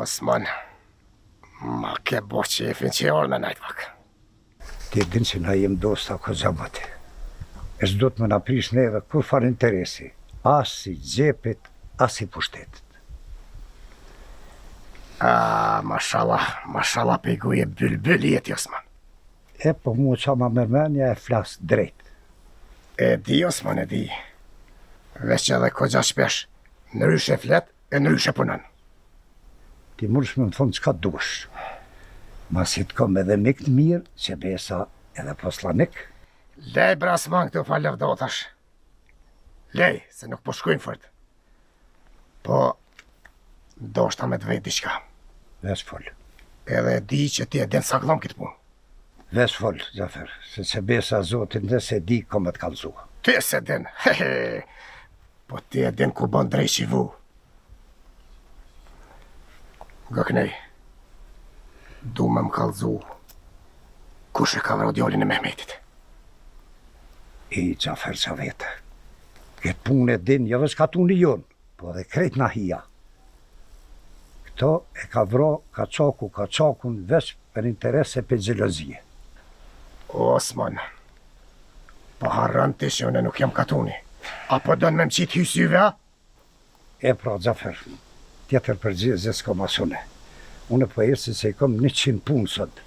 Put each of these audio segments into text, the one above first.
Osman, ma ke bo qefin që orë me najtë vak. Ti din që na jem dosta ko gjabate. E s'do të më na prish neve kur far interesi, as si gjepit, as si pushtetit. Mashallah pejguje bylbyl jeti, Osman. E po mu qa ma mërmenja e flas drejt. E di, Osman, e di. Veç që edhe kogja shpesh, nëryshe flet e nëryshe punën. Ti mërsh me më thonë qka dush. Masit kom edhe mik të mirë, që besa edhe poslanik. Lej, bre, Osman, këtu falëv do tash. Lej, se nuk po shkujnë fort. Po, do shta me të vejt diqka. Vesh fol. Edhe di që ti e den sa glom këtë punë. Vesh fol, Gjafer, se që besa zotin dhe se di kom e të kalzua. Ti e se den, hehe. Po ti e den ku bon drejt qivu. Gëknej, du me më kalzu kush e ka vëro djallin e Mehmetit. I Gjafer qa vete. Këtë punë e din, jo vesh ka tu një jonë, po dhe krejt na hia. Këto e ka vro ka qakun vesh për interese për gjelozije. Osman, po harran ti që unë nuk jam katuni. Apo do në me më qitë hysyve, a? E pra, Gjafer, tjetër përgjizje s'ko masone. Unë po irë se i kom 100 punë sot.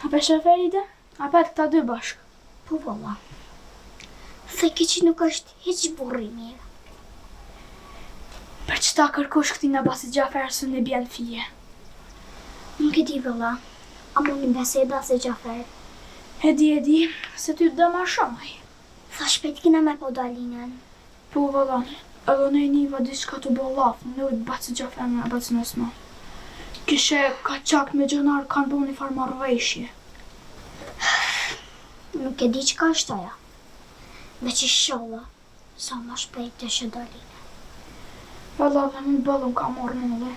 A për shoferide? A për këta dy bashkë? Po, valla. Se këqi nuk është hiq burri mirë. Për qëta kërkosh këti nga basit Gjafer së në bjen fije? Nuk e di, valla. A mu një beseda se Gjafer. E di, se ty të dëma shumaj. Sa shpejt kina me po dalinën. Po, valla, edhe në i niva diçka të bo lafë, në ujtë basit Gjafer në basit në Osman. Kishe ka qakt me gjënar kanë bo një farë marrëveshje. Nuk e di që ka është aja. Veç i sholla, sa ma shpejt të shë dalinën. Valla, dhe më bëllën ka morë mëlle.